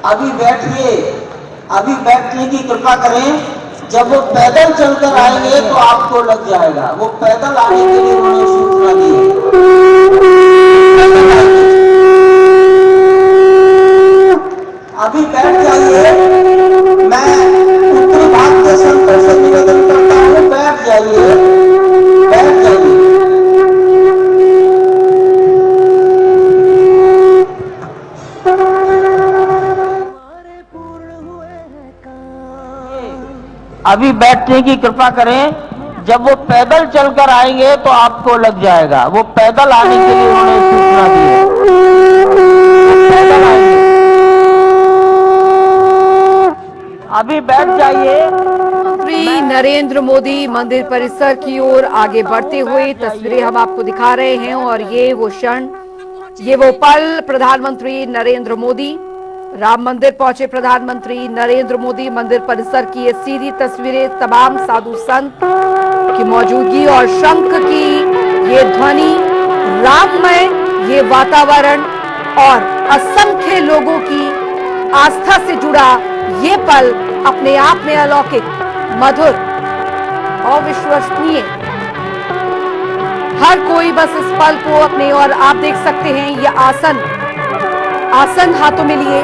अभी बैठिए, अभी बैठने की कृपा करें। जब वो पैदल चलकर आएंगे तो आपको लग जाएगा। वो पैदल आने के लिए उन्होंने सूचना दी है। अभी बैठ जाइए। मैं उत्तरी भाग के संतों से निवेदन करता हूँ, बैठ जाइए, बैठ जाइए। अभी बैठने की कृपा करें। जब वो पैदल चलकर आएंगे तो आपको लग जाएगा। वो पैदल आने के लिए उन्होंने सूचना दी है। पैदल आएंगे। अभी बैठ जाइए। प्रधानमंत्री नरेंद्र मोदी मंदिर परिसर की ओर आगे बढ़ते हुए तस्वीरें हम आपको दिखा रहे हैं और ये वो क्षण, ये वो पल, प्रधानमंत्री नरेंद्र मोदी राम मंदिर पहुंचे। प्रधानमंत्री नरेंद्र मोदी मंदिर परिसर की ये सीधी तस्वीरें, तमाम साधु संत की मौजूदगी और शंख की ये ध्वनि, राममय ये वातावरण और असंख्य लोगों की आस्था से जुड़ा ये पल अपने आप में अलौकिक, मधुर, अविश्वसनीय। हर कोई बस इस पल को अपने, और आप देख सकते हैं ये आसन हाथों में लिए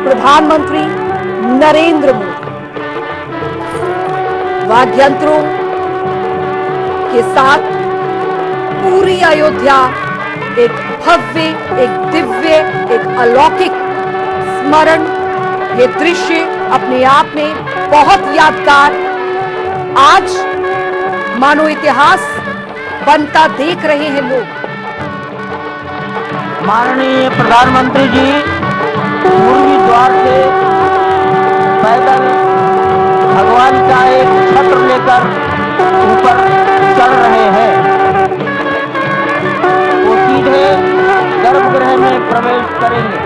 प्रधानमंत्री नरेंद्र मोदी वाद्यंत्रों के साथ पूरी अयोध्या एक भव्य, एक दिव्य, एक अलौकिक स्मरण, ये दृश्य अपने आप में बहुत यादगार, आज मानो इतिहास बनता देख रहे हैं लोग। माननीय प्रधानमंत्री जी मुर्गी द्वार से पैदल भगवान का एक छत्र लेकर ऊपर चढ़ रहे हैं। वो सीधे गर्भगृह में प्रवेश करेंगे।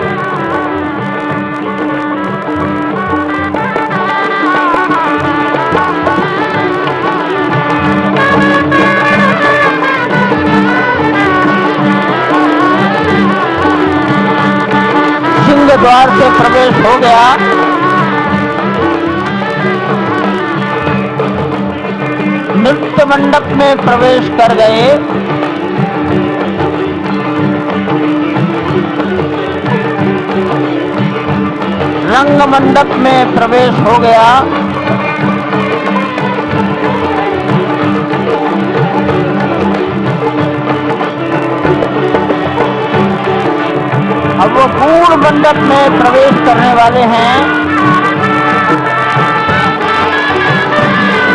द्वार से प्रवेश हो गया। नृत्य मंडप में प्रवेश कर गए। रंग मंडप में प्रवेश हो गया। अब वो पूर्ण मंडप में प्रवेश करने वाले हैं।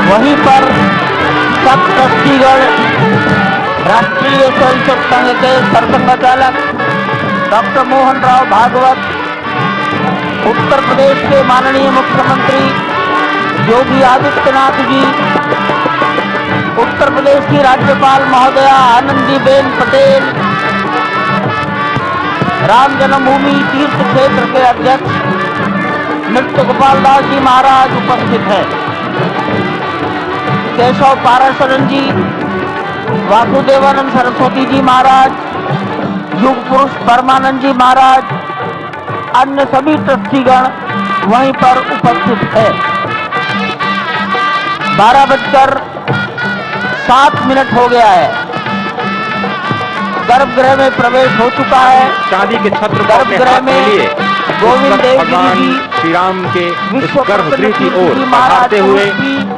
वहीं पर सब ट्रस्टीगण, राष्ट्रीय स्वयंसेवक संघ के सरसंघचालक डॉक्टर मोहन राव भागवत, उत्तर प्रदेश के माननीय मुख्यमंत्री योगी आदित्यनाथ जी, उत्तर प्रदेश की राज्यपाल महोदया आनंदीबेन पटेल, राम जन्मभूमि तीर्थ क्षेत्र के अध्यक्ष नृत्य गोपाल दास जी महाराज उपस्थित हैं। केशव पाराशरण जी, वासुदेवानंद सरस्वती जी महाराज, युग पुरुष परमानंद जी महाराज, अन्य सभी ट्रस्टीगण वहीं पर उपस्थित है। 12:07 हो गया है। गर्भगृह में प्रवेश हो चुका है। चांदी के छत्र गर्भगृह में गोविंद देव भगवान श्री राम के इस गर्भगृह की ओर बढ़ाते हुए,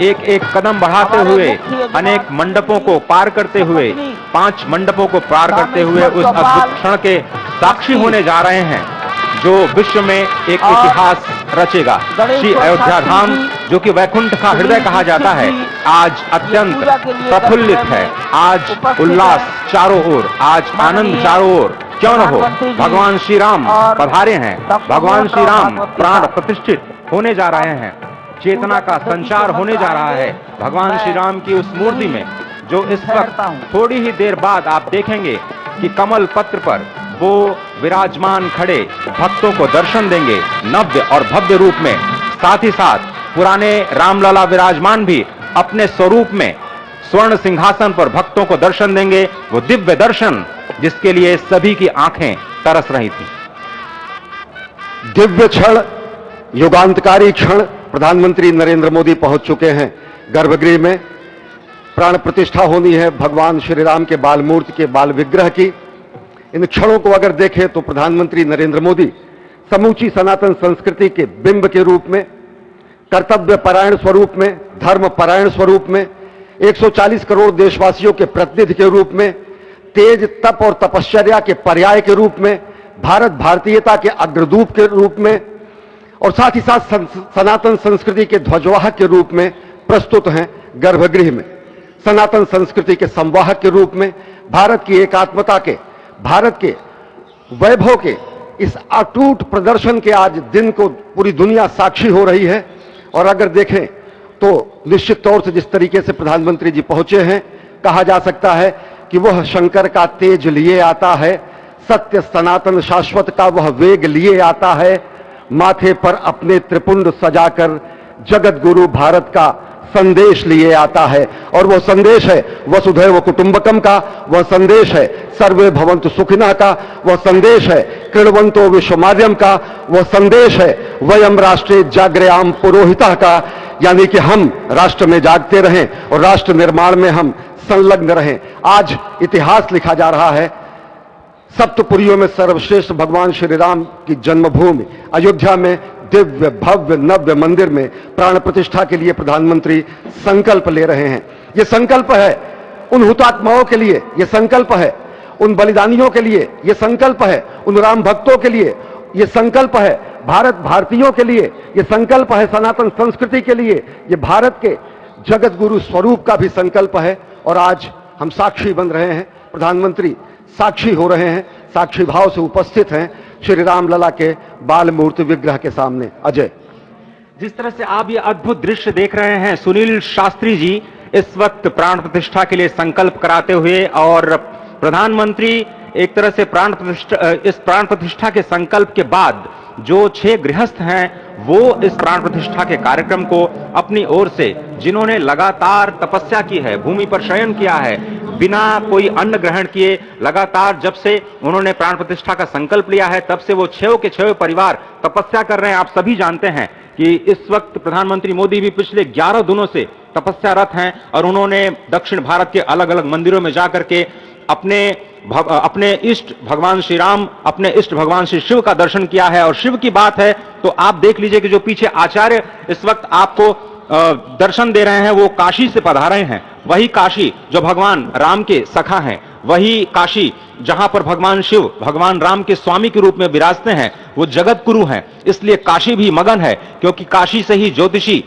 एक एक कदम बढ़ाते हुए, अनेक मंडपों को पार करते हुए, 5 मंडपों को पार करते हुए उस अद्भुत क्षण के साक्षी होने जा रहे हैं जो विश्व में एक इतिहास रचेगा। श्री अयोध्या धाम, जो कि वैकुंठ का हृदय कहा जाता है, आज अत्यंत प्रफुल्लित है। आज उल्लास चारों ओर, आज आनंद चारों ओर। क्यों न हो, भगवान श्री राम पधारे हैं। भगवान श्री राम प्राण प्रतिष्ठित होने जा रहे हैं। चेतना का संचार होने जा रहा है भगवान श्री राम की उस मूर्ति में, जो इस वक्त थोड़ी ही देर बाद आप देखेंगे कि कमल पत्र पर वो विराजमान खड़े भक्तों को दर्शन देंगे नव्य और भव्य रूप में। साथ ही साथ पुराने रामलला विराजमान भी अपने स्वरूप में स्वर्ण सिंहासन पर भक्तों को दर्शन देंगे। वो दिव्य दर्शन जिसके लिए सभी की आंखें तरस रही थी। दिव्य क्षण, युगांतकारी क्षण प्रधानमंत्री नरेंद्र मोदी पहुंच चुके हैं गर्भगृह में। प्राण प्रतिष्ठा होनी है भगवान श्री राम के बाल मूर्ति के बाल विग्रह की। इन क्षणों को अगर देखें तो प्रधानमंत्री नरेंद्र मोदी समूची सनातन संस्कृति के बिंब के रूप में, कर्तव्य परायण स्वरूप में, धर्म परायण स्वरूप में, 140 करोड़ देशवासियों के प्रतिनिधि के रूप में, तेज तप और तपश्चर्या के पर्याय के रूप में, भारत भारतीयता के अग्रदूत के रूप में और साथ ही साथ सनातन संस्कृति के ध्वजवाहक के रूप में प्रस्तुत हैं गर्भगृह में। सनातन संस्कृति के संवाहक के रूप में, भारत की एकात्मता के, भारत के वैभव के इस अटूट प्रदर्शन के आज दिन को पूरी दुनिया साक्षी हो रही है। और अगर देखें तो निश्चित तौर से जिस तरीके से प्रधानमंत्री जी पहुंचे हैं, कहा जा सकता है कि वह शंकर का तेज लिए आता है, सत्य सनातन शाश्वत का वह वेग लिए आता है, माथे पर अपने त्रिपुंड सजाकर जगत गुरु भारत का संदेश लिए आता है। और वह संदेश है वसुधैव कुटुंबकम का, वह संदेश है सर्वे भवन्तु सुखिनः का, वह संदेश है कृण्वन्तो विश्वमार्यम का, वह संदेश है वयम राष्ट्रे जाग्रयाम पुरोहितः का, यानी कि हम राष्ट्र में जागते रहें और राष्ट्र निर्माण में हम संलग्न रहें। आज इतिहास लिखा जा रहा है। सप्तपुरियों में सर्वश्रेष्ठ भगवान श्री राम की जन्मभूमि अयोध्या में दिव्य भव्य नव्य मंदिर में प्राण प्रतिष्ठा के लिए प्रधानमंत्री संकल्प ले रहे हैं। यह संकल्प है उन हुतात्माओं के लिए, यह संकल्प है उन बलिदानियों के लिए, यह संकल्प है उन राम भक्तों के लिए, यह संकल्प है भारत भारतीयों के लिए, यह संकल्प है सनातन संस्कृति के लिए, यह भारत के जगत गुरु स्वरूप का भी संकल्प है। और आज हम साक्षी बन रहे हैं, प्रधानमंत्री साक्षी हो रहे हैं, साक्षी भाव से उपस्थित हैं श्री राम लला के बाल मूर्ति विग्रह के सामने। अजय, जिस तरह से आप ये अद्भुत दृश्य देख रहे हैं, सुनील शास्त्री जी इस वक्त प्राण प्रतिष्ठा के लिए संकल्प कराते हुए, और प्रधानमंत्री एक तरह से इस प्राण प्रतिष्ठा के संकल्प के बाद जो 6 गृहस्थ हैं वो इस प्राण प्रतिष्ठा के कार्यक्रम को अपनी ओर से, जिन्होंने लगातार तपस्या की है, भूमि पर शयन किया है, बिना कोई अन्न ग्रहण किए लगातार जब से उन्होंने प्राण प्रतिष्ठा का संकल्प लिया है तब से वो 6 के 6 परिवार तपस्या कर रहे हैं। आप सभी जानते हैं कि इस वक्त प्रधानमंत्री मोदी भी पिछले 11 दिनों से तपस्यारत हैं और उन्होंने दक्षिण भारत के अलग अलग मंदिरों में जाकर के अपने इष्ट भगवान श्री राम, अपने इष्ट भगवान श्री शिव का दर्शन किया है। और शिव की बात है तो आप देख लीजिए कि जो पीछे आचार्य इस वक्त आपको दर्शन दे रहे हैं वो काशी से पधारे हैं। वही काशी जो भगवान राम के सखा हैं, वही काशी जहां पर भगवान शिव भगवान राम के स्वामी के रूप में विराजते हैं, वो जगत गुरु हैं। इसलिए काशी भी मगन है, क्योंकि काशी से ही ज्योतिषी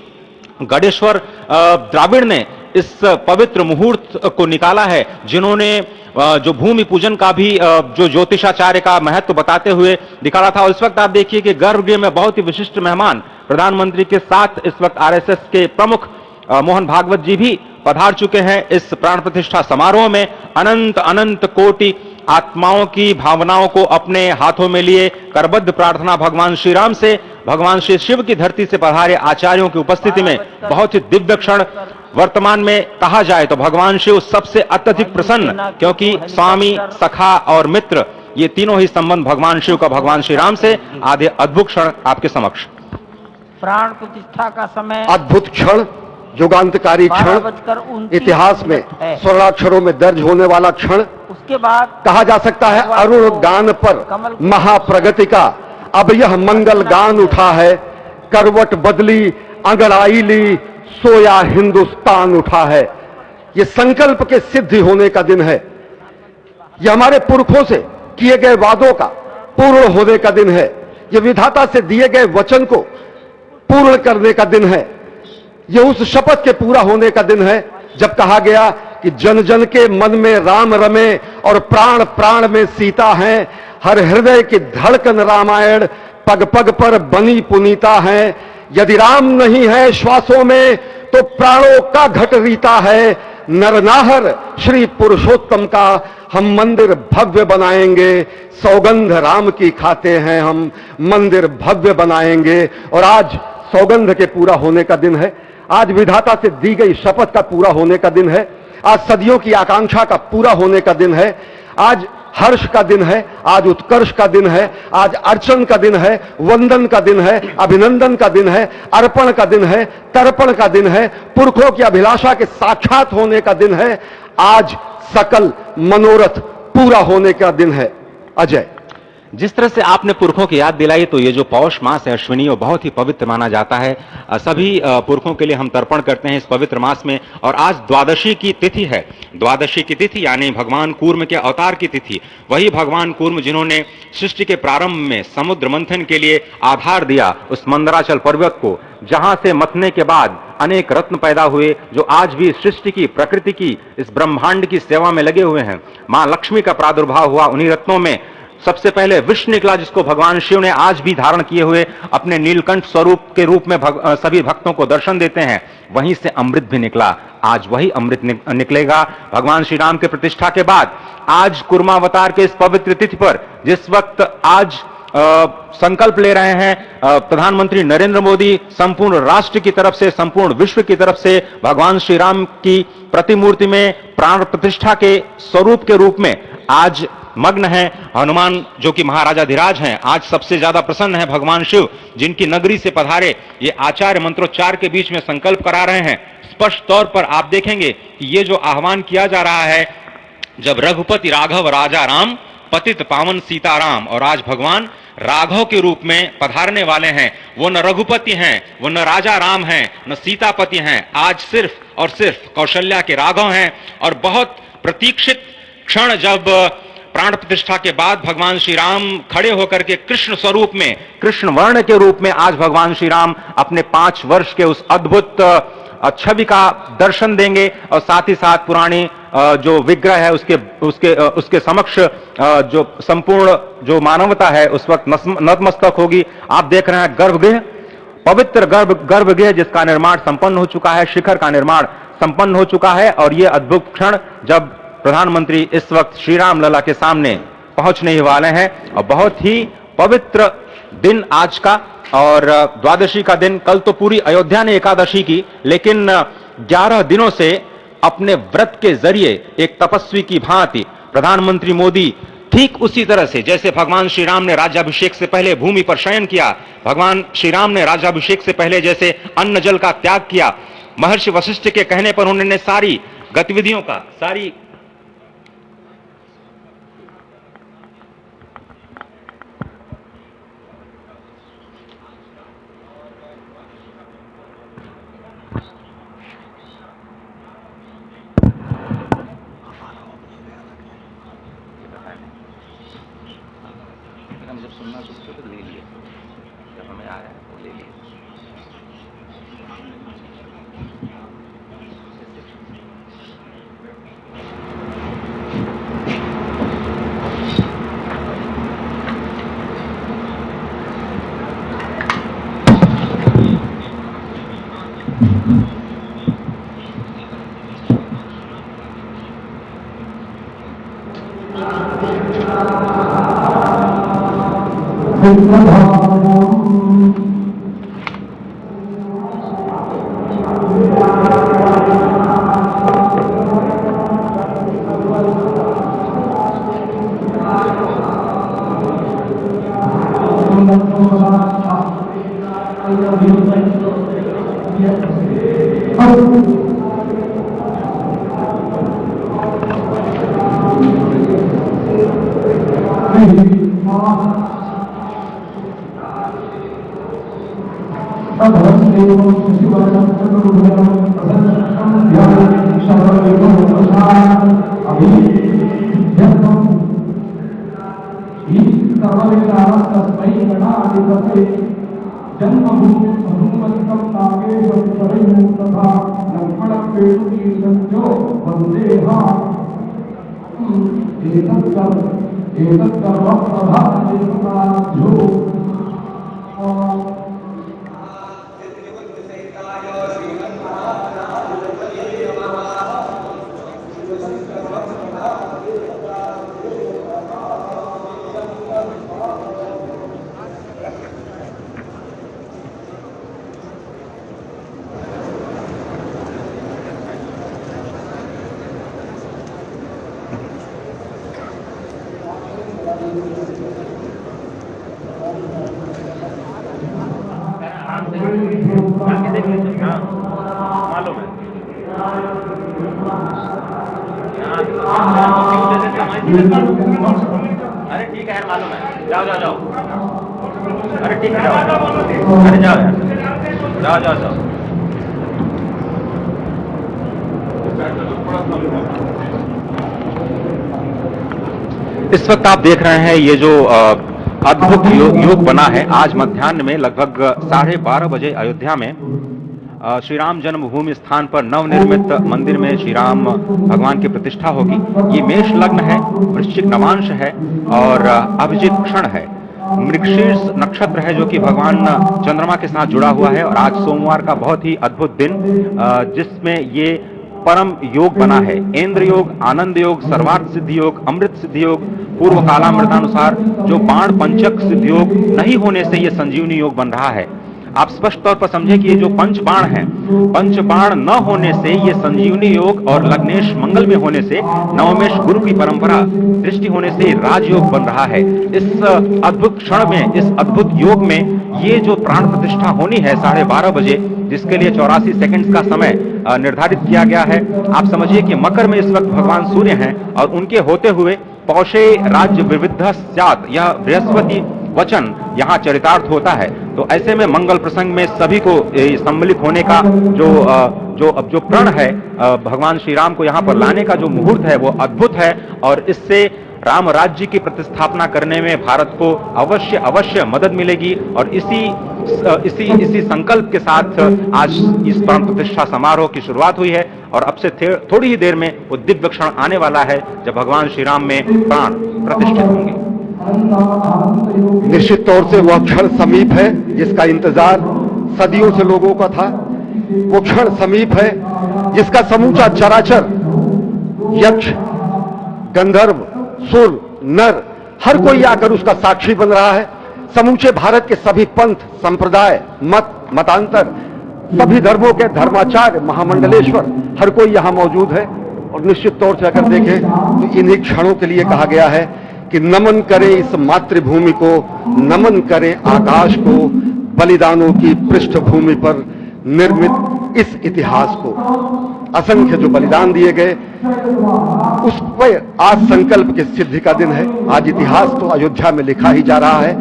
गणेश्वर द्राविड़ ने इस पवित्र मुहूर्त को निकाला है, जिन्होंने जो भूमि पूजन का भी जो ज्योतिषाचार्य का महत्व बताते हुए निकाला था। और इस वक्त आप देखिए कि गर्भगृह में बहुत ही विशिष्ट मेहमान प्रधानमंत्री के साथ इस वक्त आरएसएस के प्रमुख मोहन भागवत जी भी पधार चुके हैं। इस प्राण प्रतिष्ठा समारोह में अनंत अनंत कोटि आत्माओं की भावनाओं को अपने हाथों में लिए करबद्ध प्रार्थना भगवान श्री राम से, भगवान श्री शिव की धरती से पधारे आचार्यों की उपस्थिति में बहुत ही दिव्य क्षण। वर्तमान में कहा जाए तो भगवान शिव सबसे अत्यधिक प्रसन्न, क्योंकि स्वामी, सखा और मित्र ये तीनों ही संबंध भगवान शिव का भगवान श्री राम से। आधे अद्भुत क्षण आपके समक्ष। प्राण प्रतिष्ठा का समय अद्भुत क्षण, युगांतकारी क्षण, इतिहास में स्वर्णाक्षरों में दर्ज होने वाला क्षण। उसके बाद कहा जा सकता है अरुण गान पर महाप्रगति का अब यह मंगल गान उठा है, करवट बदली अंगड़ाई ली सोया हिंदुस्तान उठा है। यह संकल्प के सिद्धि होने का दिन है, यह हमारे पुरखों से किए गए वादों का पूर्ण होने का दिन है, यह विधाता से दिए गए वचन को पूर्ण करने का दिन है, यह उस शपथ के पूरा होने का दिन है जब कहा गया कि जन जन के मन में राम रमे और प्राण प्राण में सीता है, हर हृदय की धड़कन रामायण पग पग पर बनी पुनीता है। यदि राम नहीं है श्वासों में तो प्राणों का घट रीता है, नरनाहर श्री पुरुषोत्तम का हम मंदिर भव्य बनाएंगे, सौगंध राम की खाते हैं हम मंदिर भव्य बनाएंगे। और आज सौगंध के पूरा होने का दिन है, आज विधाता से दी गई शपथ का पूरा होने का दिन है, आज सदियों की आकांक्षा का पूरा होने का दिन है, आज हर्ष का दिन है, आज उत्कर्ष का दिन है, आज अर्चन का दिन है, वंदन का दिन है, अभिनंदन का दिन है, अर्पण का दिन है, तर्पण का दिन है, पुरखों की अभिलाषा के साक्षात होने का दिन है। आज सकल मनोरथ पूरा होने का दिन है। अजय, जिस तरह से आपने पुरखों की याद दिलाई, तो ये जो पौष मास है अश्विनी, वो बहुत ही पवित्र माना जाता है। सभी पुरखों के लिए हम तर्पण करते हैं इस पवित्र मास में। और आज द्वादशी की तिथि है। द्वादशी की तिथि यानी भगवान कूर्म के अवतार की तिथि। वही भगवान कूर्म जिन्होंने सृष्टि के प्रारंभ में समुद्र मंथन के लिए आधार दिया उस मंदराचल पर्वत को, जहां से मथने के बाद अनेक रत्न पैदा हुए, जो आज भी सृष्टि की, प्रकृति की, इस ब्रह्मांड की सेवा में लगे हुए हैं। मां लक्ष्मी का प्रादुर्भाव हुआ उन्हीं रत्नों में। सबसे पहले विष निकला, जिसको भगवान शिव ने आज भी धारण किए हुए अपने नीलकंठ स्वरूप के रूप में सभी भक्तों को दर्शन देते हैं। वहीं से अमृत भी निकला। आज वही अमृत निकलेगा भगवान श्री राम के प्रतिष्ठा के बाद। आज कुर्मावतार के इस पवित्र तिथि पर, जिस वक्त आज संकल्प ले रहे हैं प्रधानमंत्री नरेंद्र मोदी, संपूर्ण राष्ट्र की तरफ से, संपूर्ण विश्व की तरफ से, भगवान श्री राम की प्रतिमूर्ति में प्राण प्रतिष्ठा के स्वरूप के रूप में आज मग्न है। हनुमान जो कि महाराजाधिराज हैं, आज सबसे ज्यादा प्रसन्न है भगवान शिव, जिनकी नगरी से पधारे ये आचार्य मंत्रोच्चार के बीच में संकल्प करा रहे हैं। स्पष्ट तौर पर आप देखेंगे कि ये जो आह्वान किया जा रहा है, जब रघुपति राघव राजा राम, पतित पावन सीताराम, और आज भगवान राघव के रूप में पधारने वाले हैं। वो न रघुपति हैं, वो न राजा राम हैं, न सीतापति हैं। आज सिर्फ और सिर्फ कौशल्या के राघव हैं। और बहुत प्रतीक्षित क्षण, जब प्राण प्रतिष्ठा के बाद भगवान श्री राम खड़े होकर के कृष्ण स्वरूप में, कृष्ण वर्ण के रूप में आज भगवान श्री राम अपने 5 वर्ष के उस अद्भुत छवि का दर्शन देंगे। और साथ ही साथ पुरानी जो विग्रह है उसके समक्ष जो संपूर्ण जो मानवता है उस वक्त नतमस्तक होगी। आप देख रहे हैं गर्भगृह, पवित्र गर्भगृह जिसका निर्माण संपन्न हो चुका है, शिखर का निर्माण संपन्न हो चुका है। और ये अद्भुत क्षण जब प्रधानमंत्री इस वक्त श्री राम लला के सामने पहुंचने ही वाले हैं। और बहुत ही पवित्र दिन आज का, और द्वादशी का दिन। कल तो पूरी अयोध्या ने एकादशी की, लेकिन 11 दिनों से अपने व्रत के जरिए एक तपस्वी की भांति प्रधानमंत्री मोदी ठीक उसी तरह से, जैसे भगवान श्री राम ने राज्याभिषेक से पहले भूमि पर शयन किया, भगवान श्री राम ने राज्याभिषेक से पहले जैसे अन्न जल का त्याग किया, महर्षि वशिष्ठ के कहने पर उन्होंने सारी गतिविधियों का, सारी जब सुनना तो ले लिए, जब हमें आ रहा है वो ले लिए। मालूम है। अरे ठीक है यार, मालूम है। जाओ जाओ जाओ। अरे ठीक है, जाओ। अरे जाओ यार, जाओ जाओ जाओ। इस वक्त आप देख रहे हैं ये जो अद्भुत योग बना है। आज मध्याह्न में लगभग 12:30 बजे अयोध्या में श्री राम जन्मभूमि स्थान पर नवनिर्मित मंदिर में श्री राम भगवान की प्रतिष्ठा होगी। ये मेष लग्न है, वृश्चिक नवांश है और अभिजित क्षण है। मृगशीर्ष नक्षत्र है जो कि भगवान चंद्रमा के साथ जुड़ा हुआ है। और आज सोमवार का बहुत ही अद्भुत दिन, जिसमें ये परम योग बना है। इंद्र योग, आनंद योग, सर्वार्थ सिद्धि योग, अमृत सिद्धि योग, पूर्व कालामृतानुसार जो बाण पंचक सिद्धि योग नहीं होने से ये संजीवनी योग बन रहा है। आप स्पष्ट तौर पर समझे कि ये जो पंच बाण है, पंच बाण न होने से ये संजीवनी योग और लग्नेश मंगल में होने से, नवमेश गुरु की परंपरा दृष्टि होने से राजयोग बन रहा है। इस अद्भुत क्षण में, इस अद्भुत योग में ये जो प्राण प्रतिष्ठा होनी है 12:30 बजे, जिसके लिए 84 सेकंड्स का समय निर्धारित किया गया है। आप समझिए कि मकर में इस वक्त भगवान सूर्य हैं और उनके होते हुए पौषे राज्य विविध स्यात्, यह बृहस्पति वचन यहाँ चरितार्थ होता है। तो ऐसे में मंगल प्रसंग में सभी को सम्मिलित होने का जो प्रण है, भगवान श्री राम को यहाँ पर लाने का जो मुहूर्त है वो अद्भुत है। और इससे राम राज्य की प्रतिस्थापना करने में भारत को अवश्य मदद मिलेगी। और इसी संकल्प के साथ आज इस प्राण प्रतिष्ठा समारोह की शुरुआत हुई है। और अब से थोड़ी ही देर में वो दिव्य क्षण आने वाला है जब भगवान श्री राम में प्राण प्रतिष्ठित होंगे। निश्चित तौर से वह क्षण समीप है जिसका इंतजार सदियों से लोगों का था। वो क्षण समीप है जिसका समूचा चराचर, यक्ष, गंधर्व, सुर, नर, हर कोई आकर उसका साक्षी बन रहा है। समूचे भारत के सभी पंथ, संप्रदाय, मतांतर, सभी धर्मों के धर्माचार्य, महामंडलेश्वर, हर कोई यहां मौजूद है। और निश्चित तौर से अगर देखें तो इन्हीं क्षणों के लिए कहा गया है कि नमन करें इस मातृभूमि को, नमन करें आकाश को, बलिदानों की पृष्ठभूमि पर निर्मित इस इतिहास को। असंख्य जो बलिदान दिए गए, उस पर आज संकल्प की सिद्धि का दिन है। आज इतिहास तो अयोध्या में लिखा ही जा रहा है।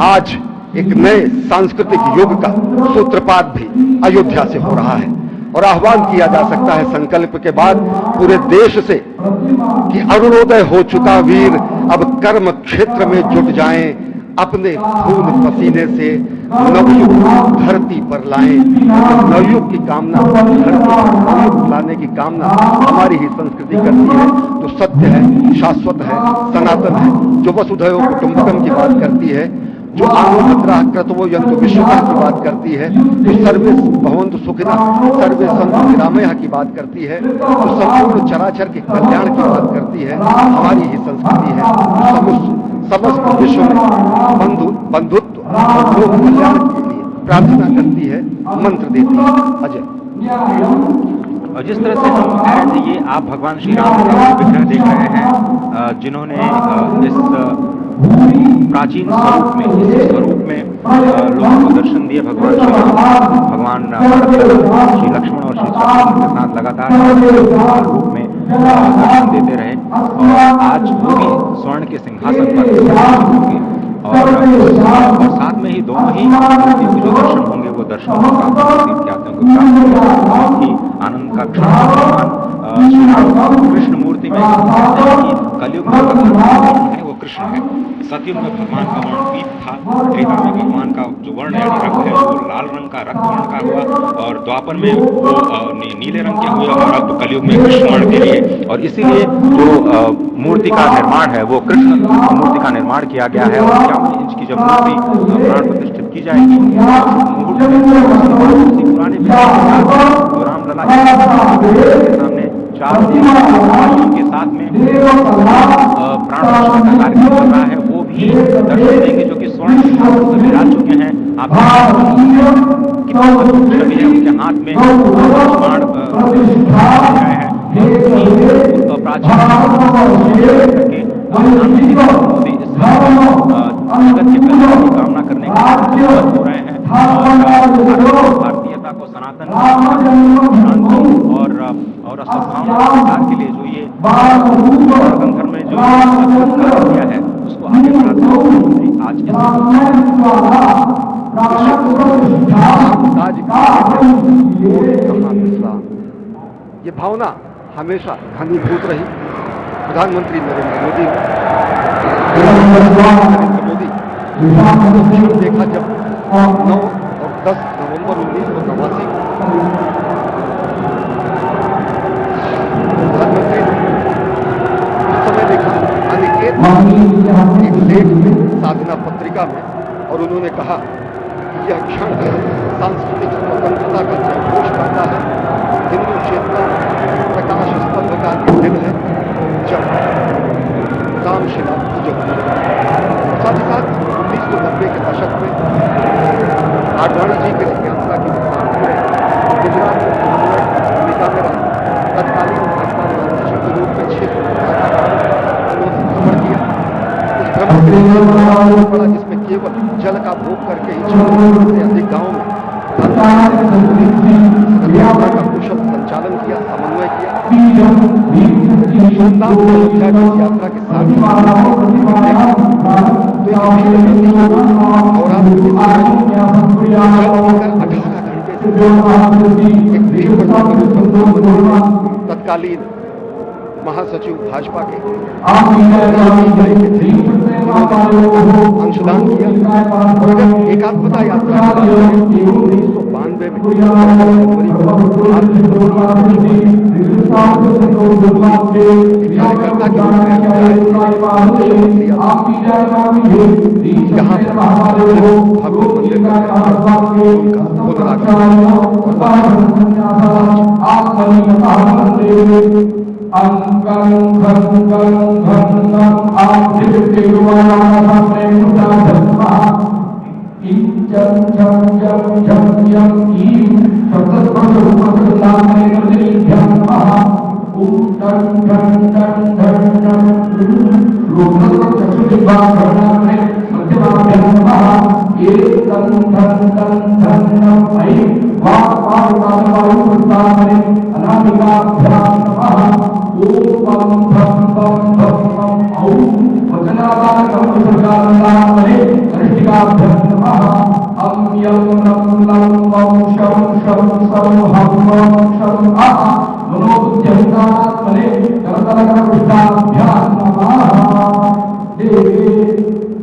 आज एक नए सांस्कृतिक युग का सूत्रपात भी अयोध्या से हो रहा है। और आह्वान किया जा सकता है संकल्प के बाद पूरे देश से कि अरुणोदय हो चुका वीर अब कर्म क्षेत्र में जुट जाएं, अपने खून पसीने से नवयुग धरती पर लाएं। नवयुग की कामना, धरती पर नवयुग लाने की कामना हमारी ही संस्कृति करती है, जो सत्य है, शाश्वत है, सनातन है, जो वसुधैव कुटुंबकम की बात करती है, जो आनो भद्रा क्रतवो यन्तु विश्वतः की बात करती है, जो सर्वे भवन्तु सुखिनः सर्वे सन्तु निरामयः की बात करती है, जो संपूर्ण चराचर के कल्याण की बात करती है, हमारी ही संस्कृति है। समस्त विश्व में बंधुत्व और लोक कल्याण के लिए प्रार्थना करती है, मंत्र देती है। अजय, और जिस तरह से हम कह रहे थे, ये आप भगवान श्री राम का विग्रह देख रहे हैं, जिन्होंने इस प्राचीन स्वरूप में, इस स्वरूप में लोगों को दर्शन दिए। भगवान श्री राम, भगवान श्री लक्ष्मण और श्री शत्रुघ्न के साथ लगातार रूप में दर्शन देते रहे। और आज वो भी स्वर्ण के सिंहासन पर होंगे। और साथ में ही दोनों ही मूर्तियों के जो दर्शन होंगे वो दर्शन बहुत ही आनंद का क्षण। भगवान श्री राम कृष्ण मूर्ति में कलयुग में भगवान है वो कृष्ण है। सतयुग में भगवान का वर्ण पीत था, त्रेता में भगवान का जो वर्ण यानी रंग है वो लाल रंग का, रक्त वर्ण का हुआ। और द्वापर में वो नीले रंग के हुए और अब कलयुग में कृष्ण वर्ण के लिए। और इसीलिए जो मूर्ति का निर्माण है वो कृष्ण मूर्ति का निर्माण किया गया है। और 51 इंच की जब मूर्ति प्राण प्रतिष्ठित की जाएगी, पुराने रामलला के सामने 4 के साथ में प्राण प्रतिष्ठा का कार्यक्रम चल रहा है, वो भी दर्शन देंगे, जो कि स्वर्ण से विराज चुके हैं। आप कितना छवि है, उनके हाथ में बाण गए हैं। प्राचीन जगत के कल्याण की कामना करने के लिए हो रहे हैं। ये भावना हमेशा घनीभूत रही। प्रधानमंत्री नरेंद्र मोदी देखा जब 9 और 10 नवंबर 1989 प्रधानमंत्री उस समय देखा अनिकेत एक लेख में, साधना पत्रिका में, और उन्होंने कहा कि यह क्षण सांस्कृतिक स्वतंत्रता का जयघोष करता है, हिंदू चेतना प्रकाश स्तंभ का दिन है जब रामशिला पूजक हुए। साथ ही साथ 1990 के दशक में आडवाणी जी के यात्रा की गुजरात में भूमिका में तत्कालीन भाजपा महासचिव के रूप में क्षेत्र भ्रमण किया। उस भ्रमण के पड़ा जिसमें केवल जल का भोग करके ही 6 से अधिक गाँव में यात्रा का कुशल संचालन किया, समन्वय किया। सोमनाथ अयोध्या की यात्रा के साथ तत्कालीन महासचिव भाजपा के अंशदान किया। और अगर एकात्मता यात्रा 1992 में कार्यकर्ता के रूप में यहाँ भगवत मंदिर अंगं भंगं भंगं आदित्यवानाधर्मा इंचं चं चं चं यं ईं सततपशुपतिनामे नदीभ्यं नमः। ॐ तं तं तं तं तं लोकचक्षुदिवाकरणामे मध्यमाभ्यं नमः। एतं तं तं तं नं ऐं वाक्पाणिपादवायुपुस्तामने अनामिकाभ्यां नमः। ॐ पं भं भं भं भं औं वचनादानकमलसर्गानन्दामने कनिष्ठिकाभ्यां नमः। अं यं नं लं वं शं शं सं हं वं शं अः मनोबुद्ध्यन्तात्मने करतलकरपृष्ठाभ्यां नमः।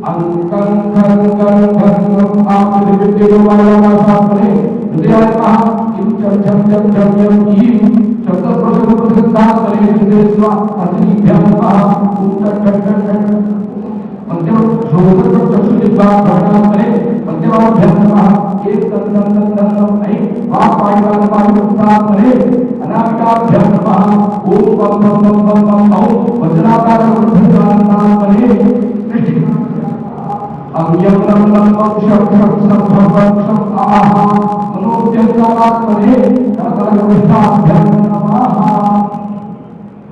अंकं खं खं खं आदित्यवानाधर्मे हृदयात्मः किंचं चं चं चं यं ईं शब्दस्पर्शकप्रसिद्धात्मने हृदयस्वा अग्निभ्यां नमः। ॐ चं चं चं चं मध्यम शोभकचक्षुदिवाकरणात्मने मध्यमाभ्यां नमः। एतं तं तं तं तं ऐं वाक्पाणिपादवायुपुस्तात्मने अनामिकाभ्यां नमः। ॐ पं भं भं भं भं औं वचनादानकमलसर्गानन्दामने अं यं लं लं वं शं शं सं हं वं शं अः मनोबुद्ध्यन्तात्मने करतलकरपृष्ठाभ्यां नमः।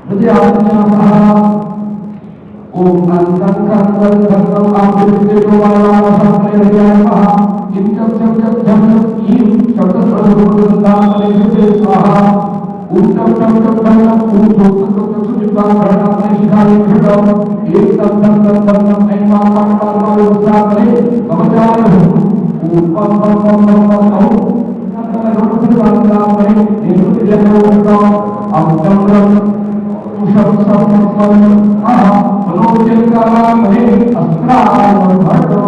हृदयात्मनः ॐ अन्तं खं खं खं आदित्यवानाधर्मे हृदयात्मः किंचं चं चं चं ईं शब्दस्पर्शकप्रसिद्धात्मने हृदये स्वाहा। ॐ तं तं तं तं ॐ लोकचक्षुदिवाकरणात्मने शिखालिखितं एतं तं तं तं तं ऐं वाक्पाणिपादवायुपुस्तात्मने कवचाय ॐ पं पं पं पं पं औं करतलकरपृष्ठाभ्यां नमः। अं तं तं शं शं सं अः मनोबुद्ध्यन्तात्मने अस्त्राणभट्टो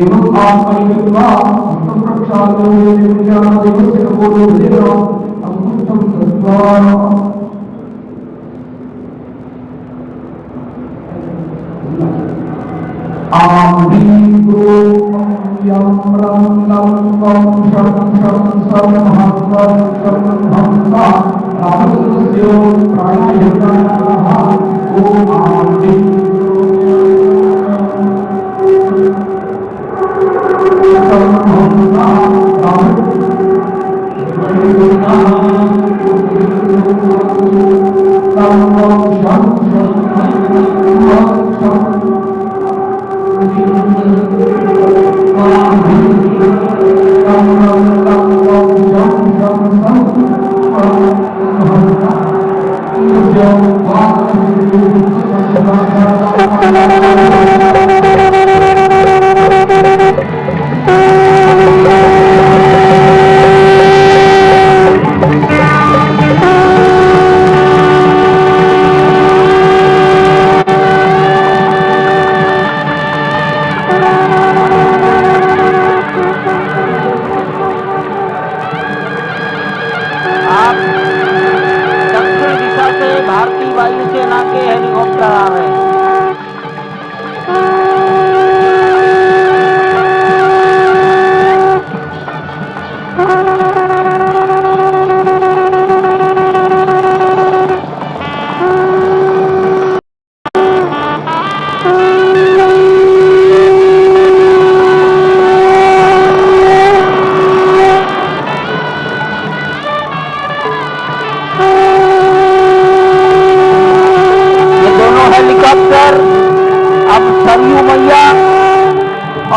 एवं आत्मनिर्वा संप्रक्षालने विज्ञानदेवस्य बोलो देवा अमृतं तत्त्वा आम्रीगो यं लं लं वं शं शं सं हं वं शं हं रामस्य प्राणायामः। ॐ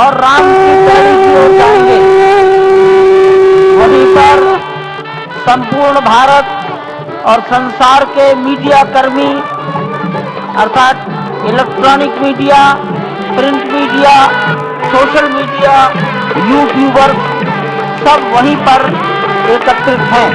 और राम की पैड़ी की ओर जाएंगे। वहीं पर संपूर्ण भारत और संसार के मीडिया कर्मी अर्थात electronic media, print media, social media, YouTuber सब वहीं पर एकत्रित हैं।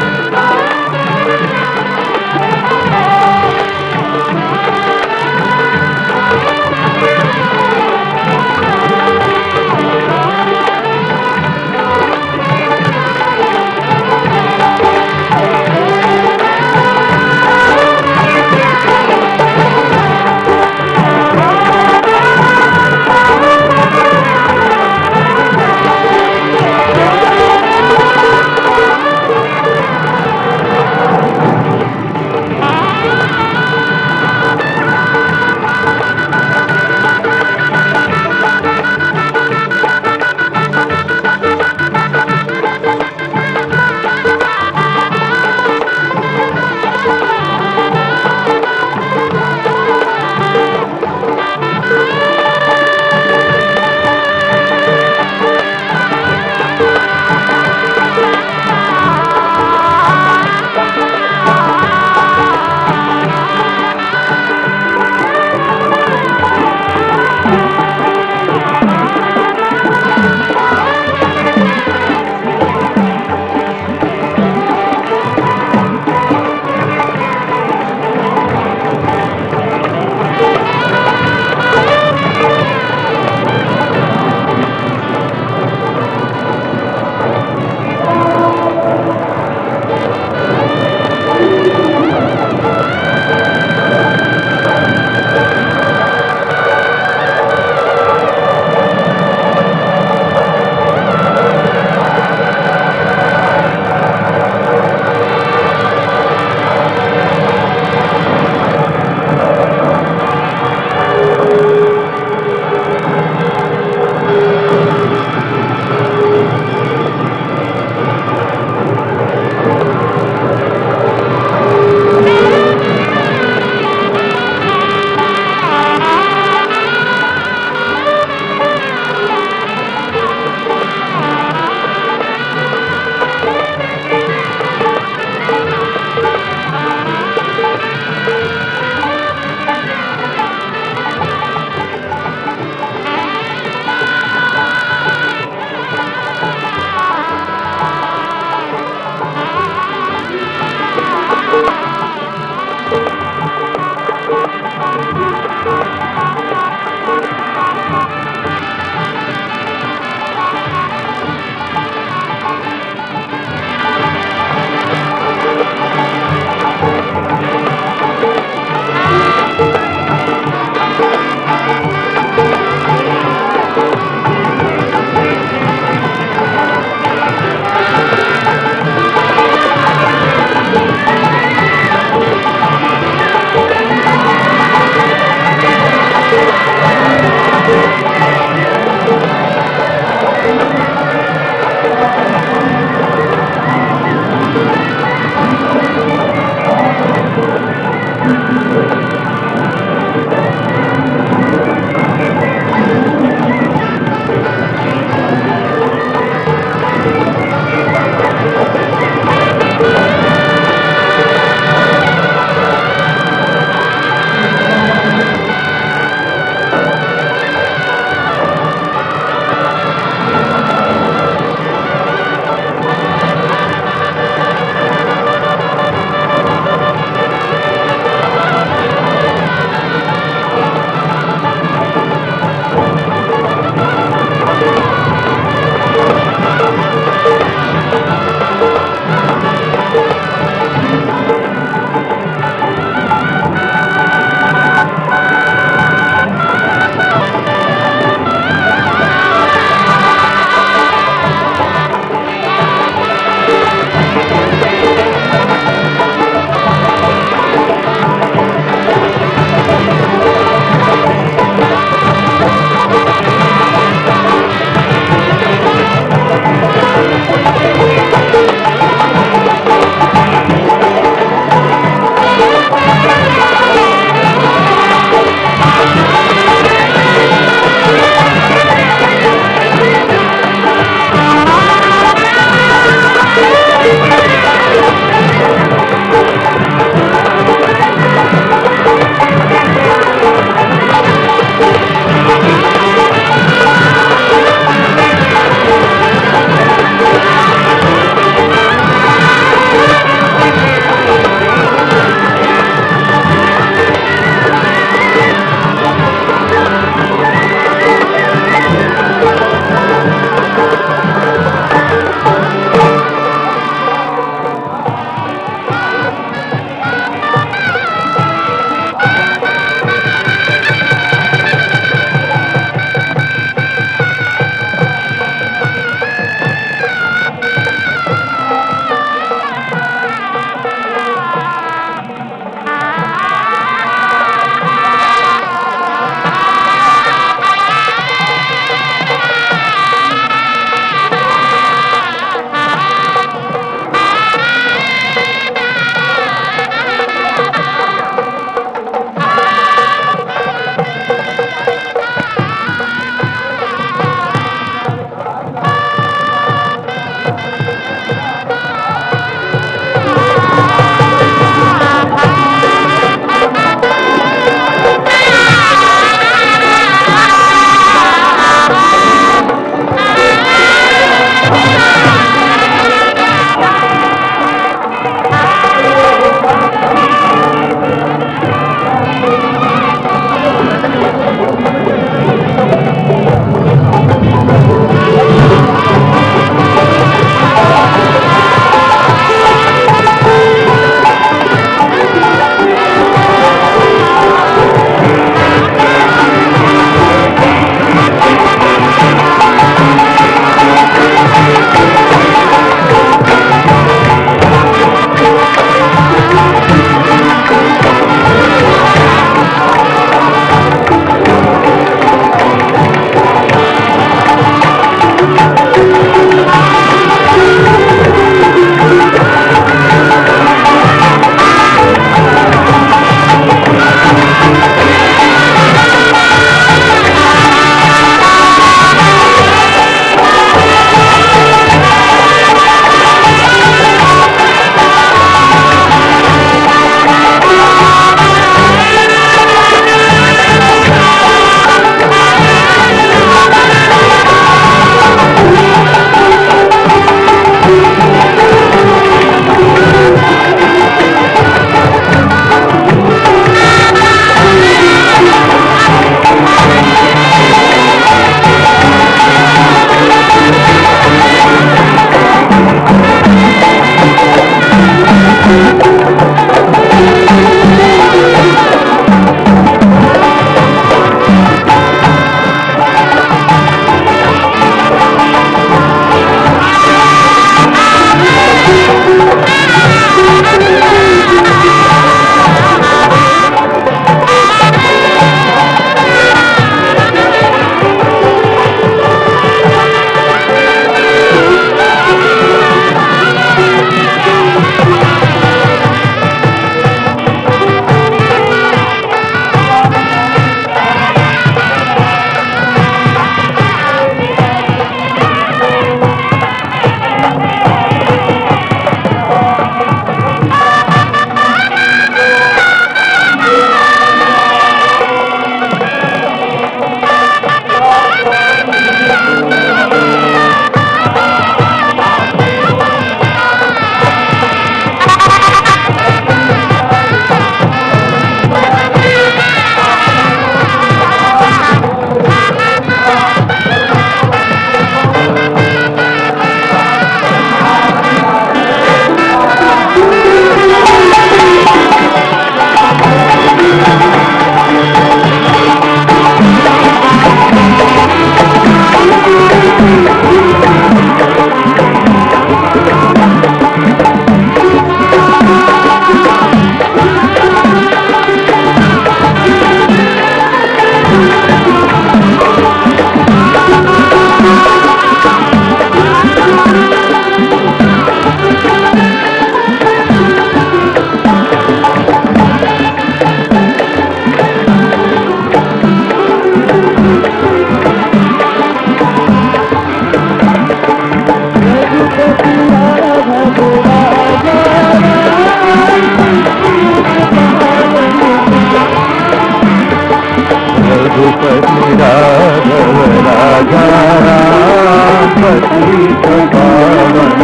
राघव राजा राम पतित पावन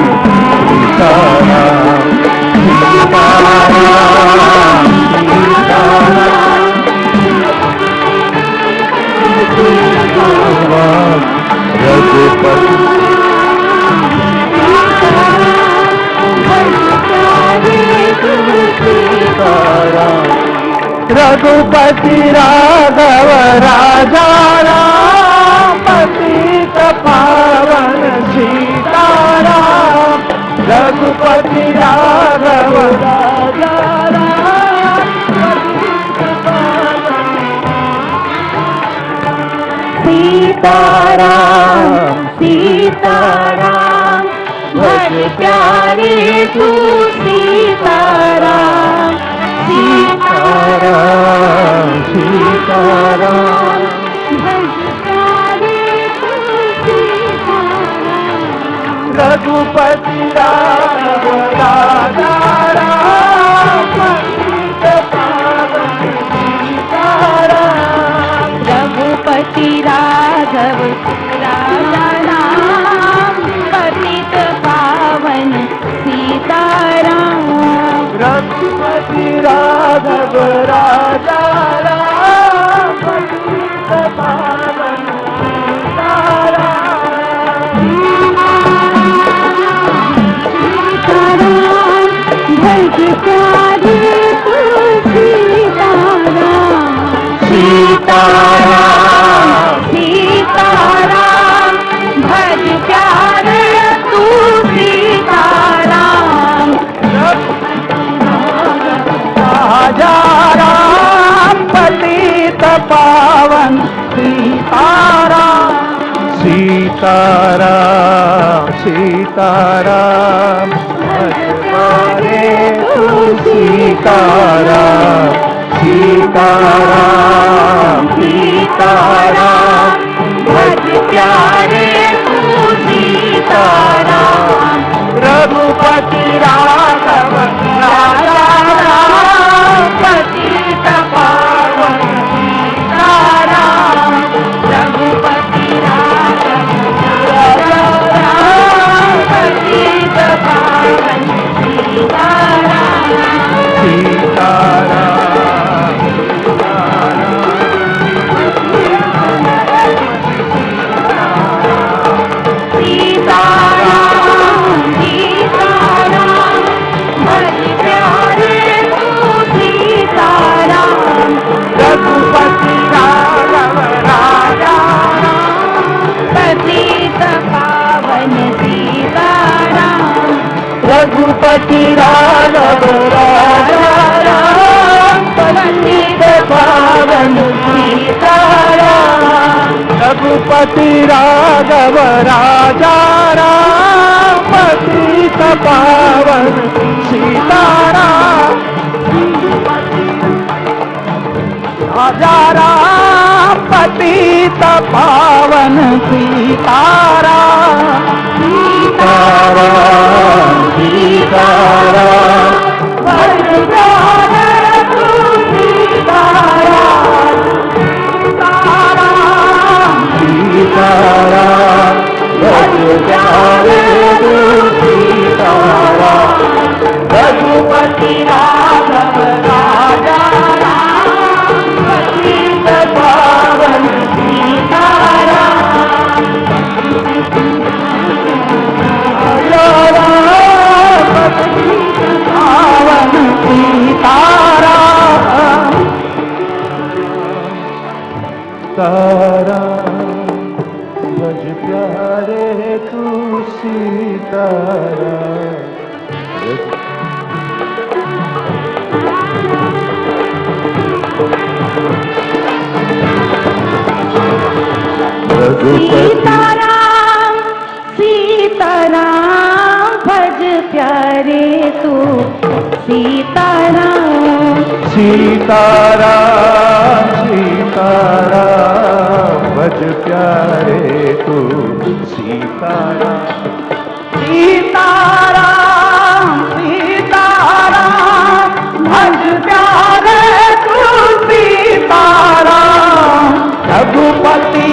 सीताराम सीताराम सीताराम रघुपति रघुपति राघव राजा राम पतित पावन सीताराम रघुपति राघव राजा राम पतित पावन सीताराम सीताराम भज प्यारे तू सीताराम सीताराम सीताराम भज प्यारे तू सीताराम रघुपति राघव राजा राम पतित पावन सीताराम रघुपति राघव राजा राम पतित पावन सीताराम रघुपति राघव राजा राम पतित पावन सीताराम भज प्यारे तू सीताराम सीताराम सीताराम भज प्यारे तू सीताराम राजा राम पतित पावन सीताराम सीताराम सीताराम भज प्यारे तू सीताराम सीताराम सीताराम भज प्यारे तू सीताराम रघुपति राघव राजा राम पतित पावन सीताराम रघुपति राघव राजा राम पतित पावन सीताराम सीताराम रघुपति राघव राजा पतित पावन सीताराम रघुपति राघव राजा पतित पावन सीताराम रघुपति राघव राजा पतित पावन सीताराम राजा राम पतित पावन सीताराम सीताराम सीताराम भज प्यारे तू सीताराम सीताराम भज प्यारे तू सीताराम रघुपति राघव राजा पतित पावन सीताराम पतित पावन सीताराम ताराम भज प्यारे तू सीताराम सीताराम सीताराम भज प्यारे तू सीताराम सीताराम सीताराम भज प्यारे तू सीताराम सीताराम सीताराम भज प्यारे तू सीताराम रघुपति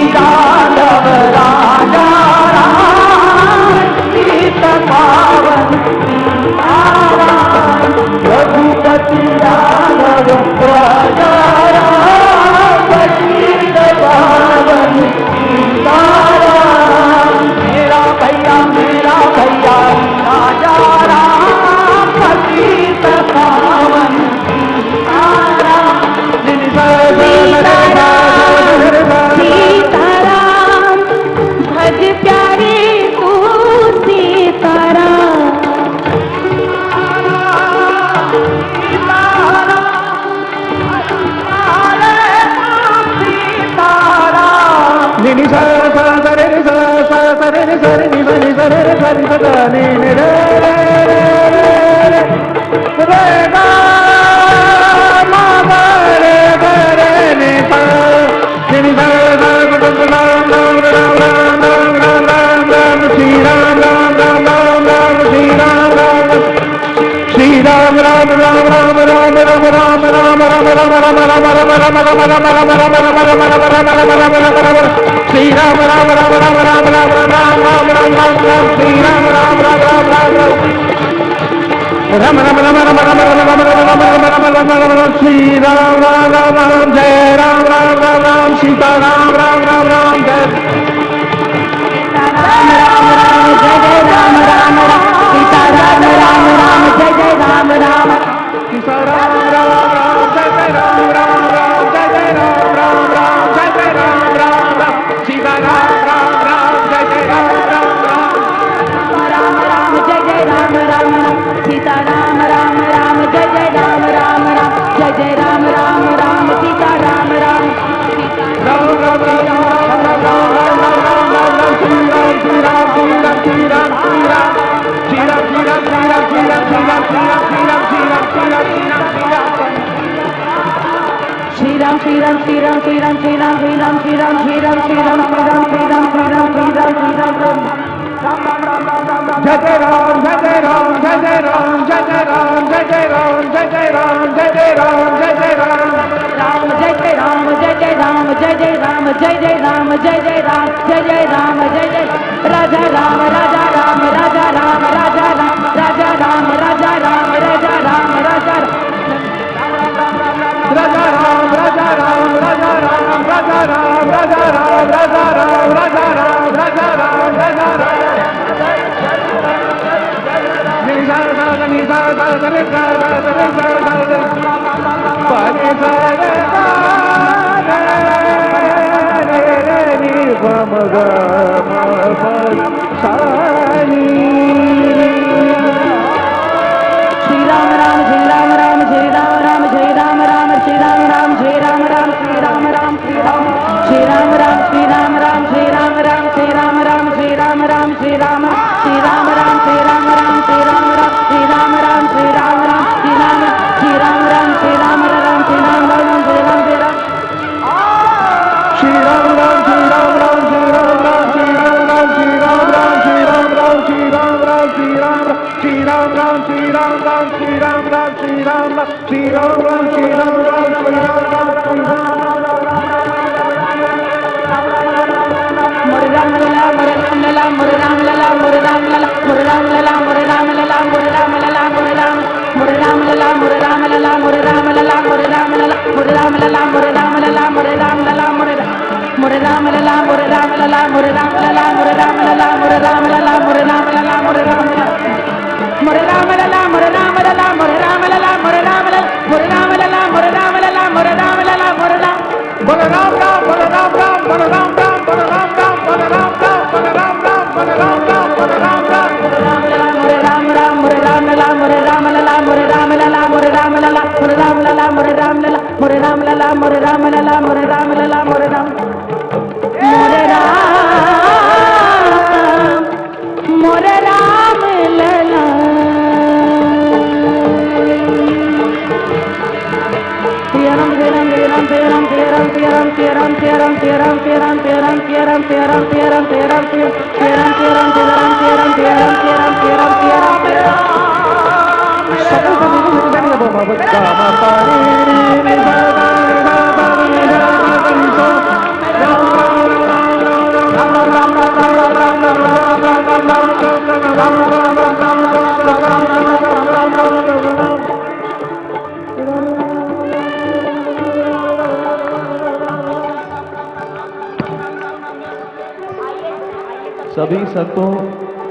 सभी संतों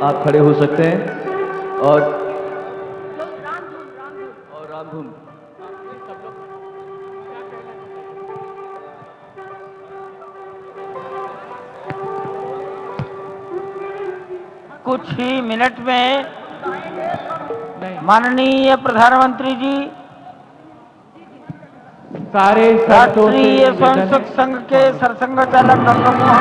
आप खड़े हो सकते हैं और रामधुन कुछ ही मिनट में माननीय प्रधानमंत्री जी सारे संतों से राष्ट्रीय निवेदन है। स्वयंसेवक संघ के सरसंघ चालक डॉक्टर मोहन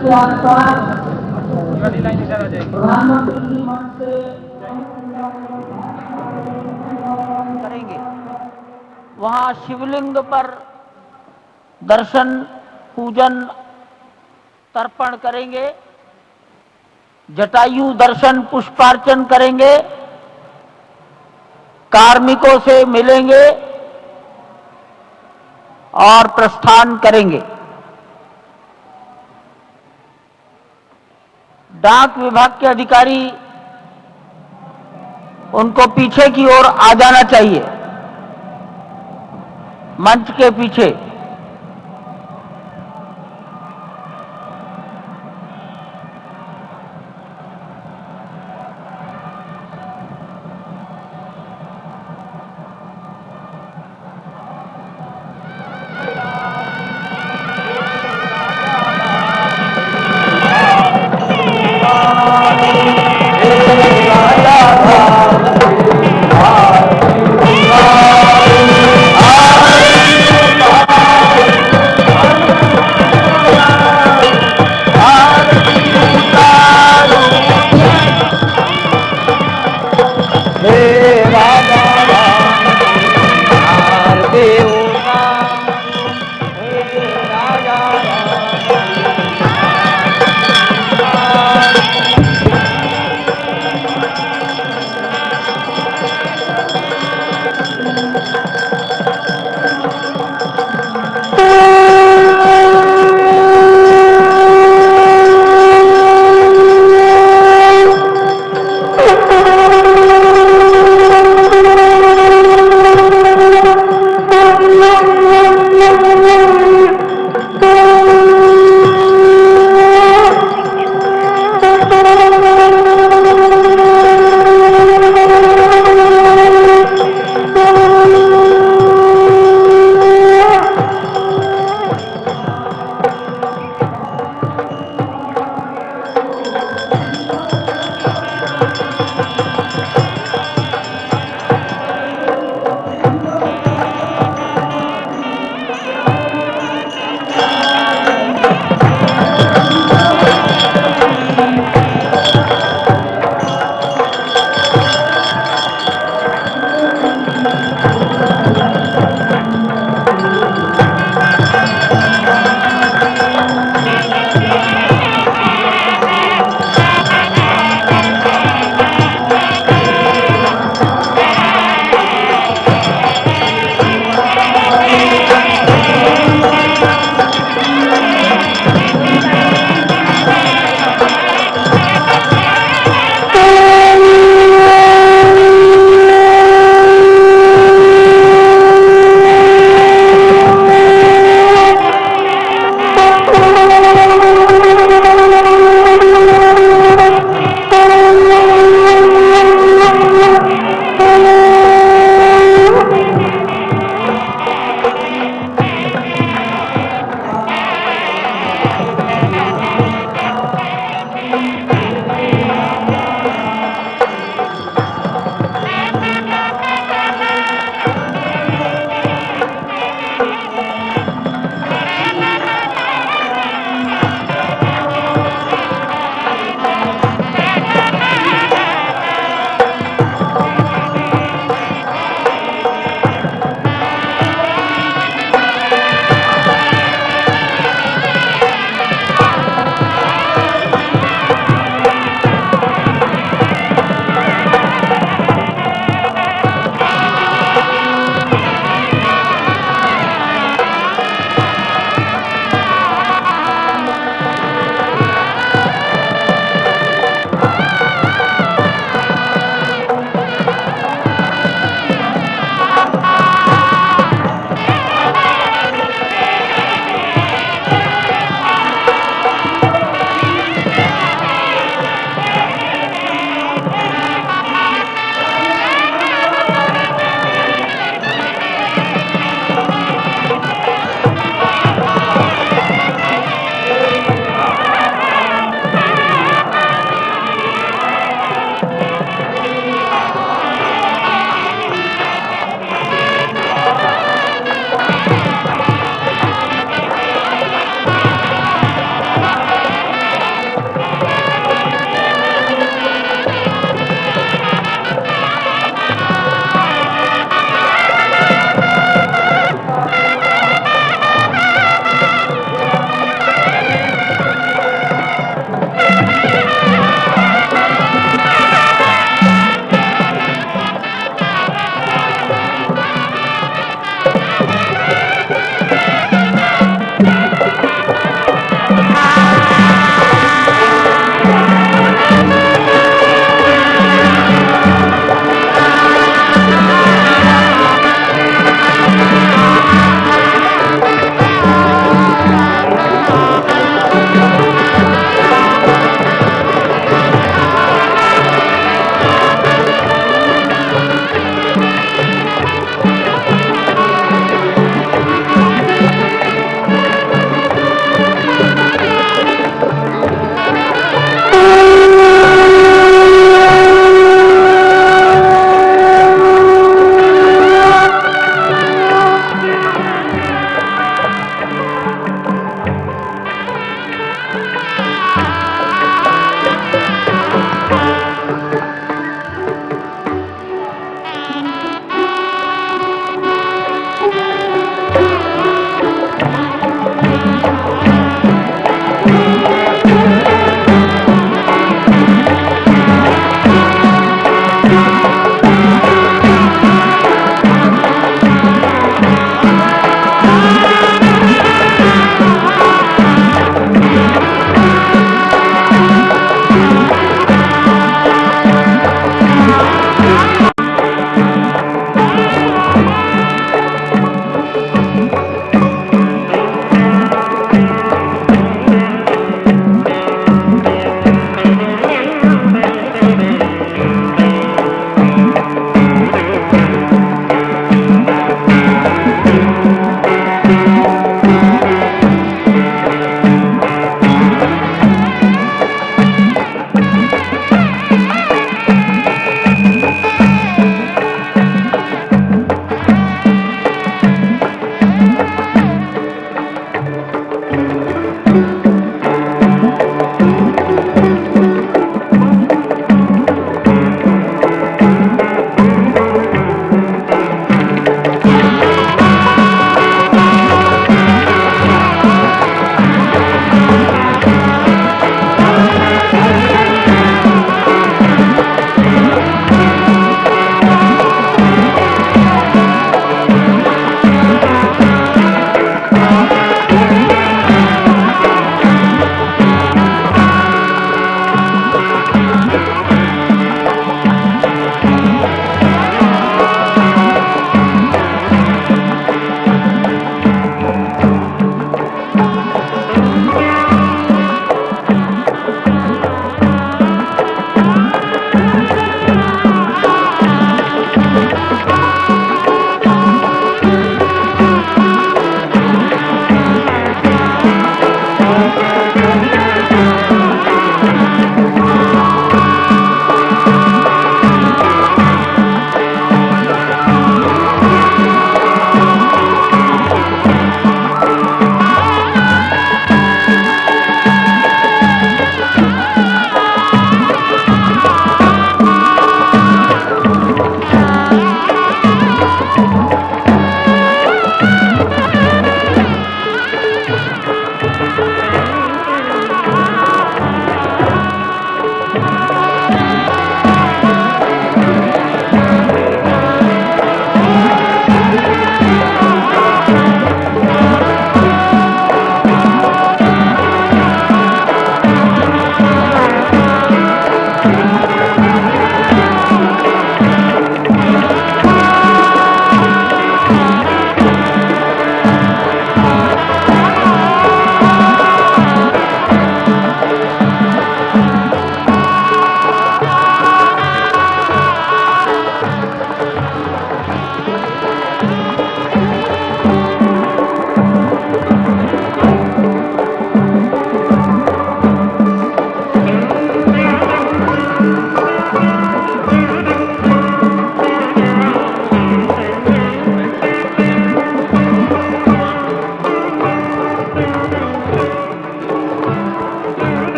के आसपास प्रधानमंत्री जी मंच से करेंगे। वहां शिवलिंग पर दर्शन पूजन तर्पण करेंगे, जटायु दर्शन पुष्पार्चन करेंगे, कार्मिकों से मिलेंगे और प्रस्थान करेंगे। डाक विभाग के अधिकारी उनको पीछे की ओर आ जाना चाहिए, मंच के पीछे।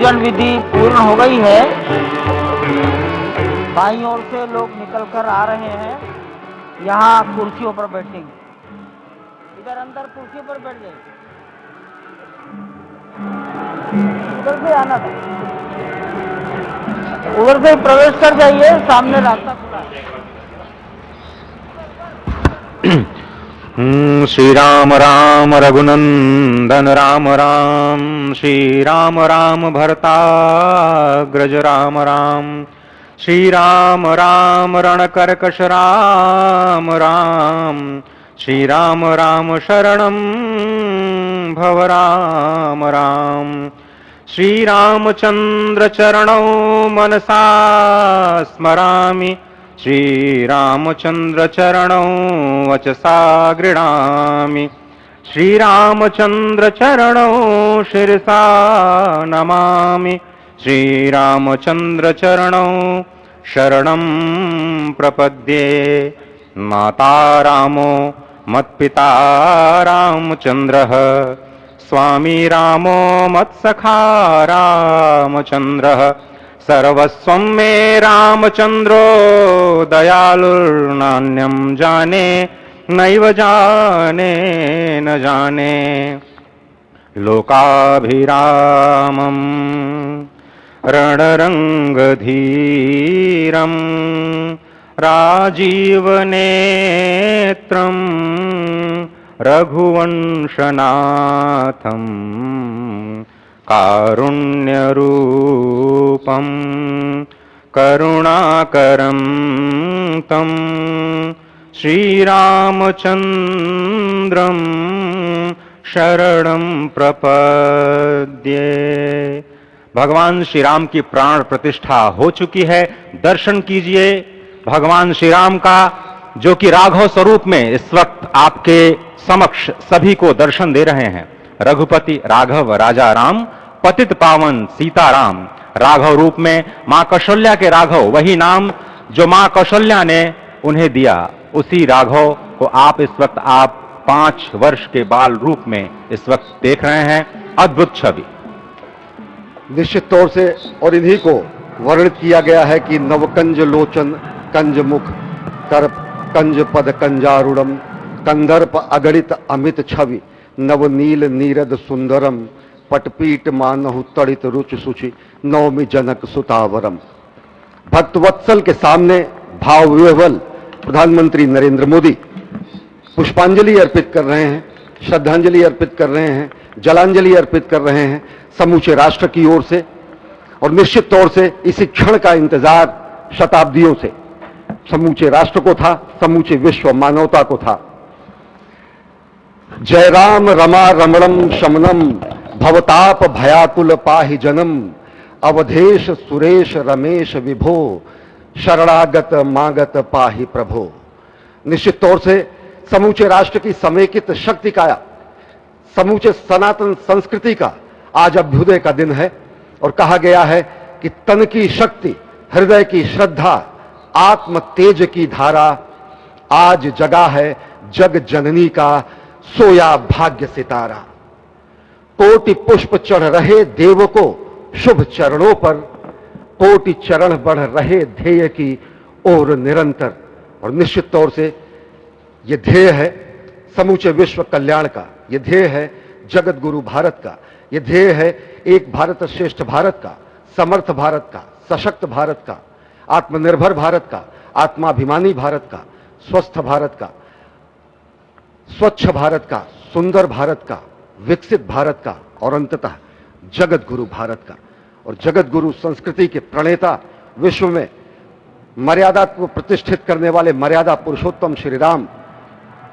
पूजन विधि पूर्ण हो गई है। बाईं ओर से लोग निकलकर आ रहे हैं, यहाँ कुर्सियों पर बैठेंगे। इधर अंदर कुर्सियों पर बैठ गए, उधर से आना था, उधर से प्रवेश कर जाइए, सामने रास्ता खुला है। श्री राम राम रघुनंदन राम राम, श्री राम राम भरताग्रज राम राम, श्री राम राम रणकर्कश राम राम, श्री राम राम शरणं भव राम राम, श्री रामचंद्र चरणौ मनसा स्मरामि, श्री रामचंद्र चरणौ वचसा गृह्णामि, श्री रामचंद्र चरणौ शिरसा नमामि, श्री रामचंद्र चरणौ शरणं प्रपद्ये। माता रामो मत्पिता रामचंद्रः, स्वामी रामो मत्सखा रामचंद्रः, सर्वस्वं मे रामचंद्रो दयालुर्नान्यं जाने नैव जाने न जाने। लोकाभिरामं रणरंगधीरं राजीवनेत्रं रघुवंशनाथं कारुण्यरूपं करुणाकरं तं श्रीरामचन्द्रं शरणं प्रपद्ये। भगवान श्री राम की प्राण प्रतिष्ठा हो चुकी है, दर्शन कीजिए भगवान श्री राम का, जो कि राघव स्वरूप में इस वक्त आपके समक्ष सभी को दर्शन दे रहे हैं। रघुपति राघव राजा राम, पतित पावन सीताराम। राघव रूप में मां कौशल्या के राघव, वही नाम जो मां कौशल्या ने उन्हें दिया, उसी राघव को आप इस वक्त 5 वर्ष के बाल रूप में इस वक्त देख रहे हैं। अद्भुत छवि। निश्चित तौर से, और इन्हीं को वर्णित किया गया है कि नवकंज लोचन कंज मुख कर कंज पद कंजारुणम, कंदर्प अगणित अमित छवि, नवनील नीरद सुंदरम, पटपीट मानहु तड़ित रुचि सुचि, नवमी जनक सुतावरम। भक्तवत्सल के सामने भाव विह्वल प्रधानमंत्री नरेंद्र मोदी पुष्पांजलि अर्पित कर रहे हैं, श्रद्धांजलि अर्पित कर रहे हैं, जलांजलि अर्पित कर रहे हैं समूचे राष्ट्र की ओर से। और निश्चित तौर से इसी क्षण का इंतजार शताब्दियों से समूचे राष्ट्र को था, समूचे विश्व मानवता को था। जय राम रमा रमणम शमनम, भवताप भयाकुल पाहि जनम, अवधेश सुरेश रमेश विभो, शरणागत मागत पाहि प्रभो। निश्चित तौर से समूचे राष्ट्र की समेकित शक्ति का, समूचे सनातन संस्कृति का आज अभ्युदय का दिन है। और कहा गया है कि तन की शक्ति, हृदय की श्रद्धा, आत्म तेज की धारा आज जगा है जग जननी का सोया भाग्य सितारा। कोटि पुष्प चढ़ रहे देव को शुभ चरणों पर, कोटि चरण बढ़ रहे ध्येय की ओर निरंतर। और निश्चित तौर से यह ध्येय है समूचे विश्व कल्याण का, यह ध्येय है जगत गुरु भारत का, यह ध्येय है एक भारत श्रेष्ठ भारत का, समर्थ भारत का, सशक्त भारत का, आत्मनिर्भर भारत का, आत्माभिमानी भारत का, स्वस्थ भारत का, स्वच्छ भारत का, सुंदर भारत का, विकसित भारत का, और अंततः जगत गुरु भारत का। और जगत गुरु संस्कृति के प्रणेता, विश्व में मर्यादा को प्रतिष्ठित करने वाले मर्यादा पुरुषोत्तम श्री राम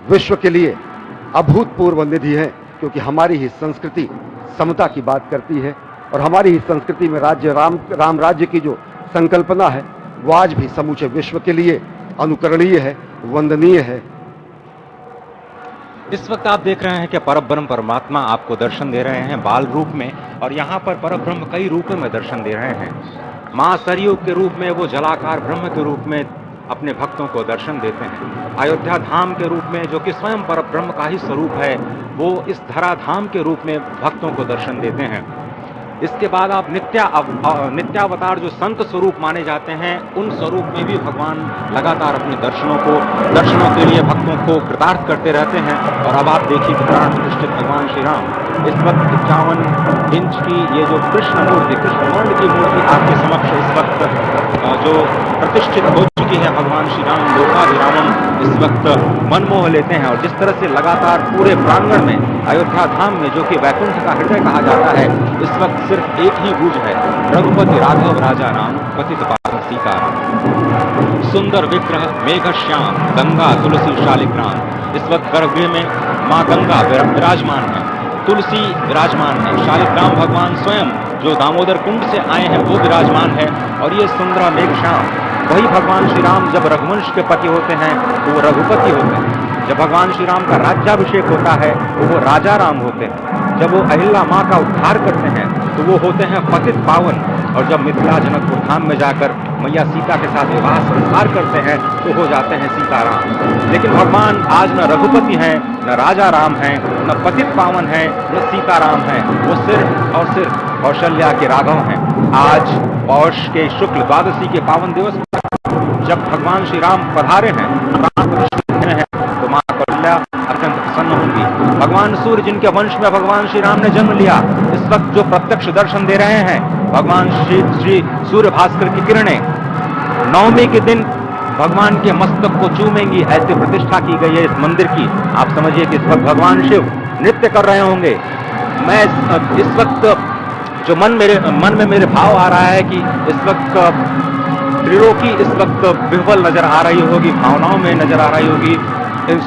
विश्व के लिए अभूतपूर्व निधि है, क्योंकि हमारी ही संस्कृति समता की बात करती है। और हमारी ही संस्कृति में राज्य राम राज्य की जो संकल्पना है वो आज भी समूचे विश्व के लिए अनुकरणीय है, वंदनीय है। इस वक्त आप देख रहे हैं कि परब्रह्म परमात्मा आपको दर्शन दे रहे हैं बाल रूप में, और यहाँ पर परब्रह्म कई रूपों में दर्शन दे रहे हैं। माँ सरयू के रूप में वो जलाकार ब्रह्म के रूप में अपने भक्तों को दर्शन देते हैं। अयोध्या धाम के रूप में, जो कि स्वयं परब्रह्म का ही स्वरूप है, वो इस धरा धाम के रूप में भक्तों को दर्शन देते हैं। इसके बाद आप नित्यावतार जो संत स्वरूप माने जाते हैं, उन स्वरूप में भी भगवान लगातार अपने दर्शनों के लिए भक्तों को कृतार्थ करते रहते हैं। और अब आप देखिए कि प्राण प्रतिष्ठित भगवान श्री राम इस वक्त 51 इंच की ये जो कृष्ण वर्ण की मूर्ति आपके समक्ष इस वक्त जो प्रतिष्ठित हो चुकी है भगवान श्री राम लोकाभिरामम, इस वक्त मन मोह लेते हैं। और जिस तरह से लगातार पूरे प्रांगण में अयोध्या धाम में, जो कि वैकुंठ का हृदय कहा जाता है, इस वक्त सिर्फ एक ही गूंज है, रघुपति राघव राजा राम पतित पावन सीताराम। सुंदर विग्रह मेघ श्याम गंगा तुलसी शालिग्राम। इस वक्त गर्भगृह में माँ गंगा विराजमान है, तुलसी विराजमान है, शालिग्राम भगवान स्वयं जो दामोदर कुंड से आए हैं वो विराजमान है। और ये सुंदर मेघ श्याम, वही भगवान श्री राम जब रघुवंश के पति होते हैं तो वो रघुपति होते हैं। जब भगवान श्री राम का राज्याभिषेक होता है तो वो राजा राम होते हैं। जब वो अहिल्या माँ का उद्धार करते हैं तो वो होते हैं पतित पावन। और जब मिथिला जनकपुर धाम में जाकर मैया सीता के साथ विवाह संस्कार करते हैं तो हो जाते हैं सीताराम। लेकिन भगवान आज न रघुपति हैं, न राजा राम हैं, न पतित पावन हैं, न सीताराम हैं। वो सिर्फ और सिर्फ कौशल्या के राघव हैं। आज पौष के शुक्ल द्वादशी के पावन दिवस जब भगवान श्री राम पधारे हैं, प्राण प्रतिष्ठित हैं, तो माँ कौशल्या अत्यंत प्रसन्न होंगी। भगवान सूर्य जिनके वंश में भगवान श्री राम ने जन्म लिया, इस वक्त जो प्रत्यक्ष दर्शन दे रहे हैं, भगवान श्री सूर्य भास्कर की किरणें नवमी के दिन भगवान के मस्तक को चूमेंगी, ऐसी प्रतिष्ठा की गई है इस मंदिर की। आप समझिए कि इस वक्त भगवान शिव नृत्य कर रहे होंगे। मैं इस वक्त जो मन में मेरे भाव आ रहा है कि इस वक्त त्रिलोकी इस वक्त विह्वल नजर आ रही होगी, भावनाओं में नजर आ रही होगी।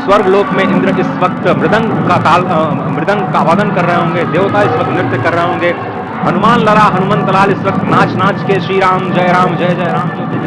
स्वर्ग लोक में इंद्र इस वक्त मृदंग का वादन कर रहे होंगे, देवता इस वक्त नृत्य कर रहे होंगे। हनुमान लला हनुमंत लाल इस वक्त नाच नाच के श्री राम जय राम जय जय राम जय जय।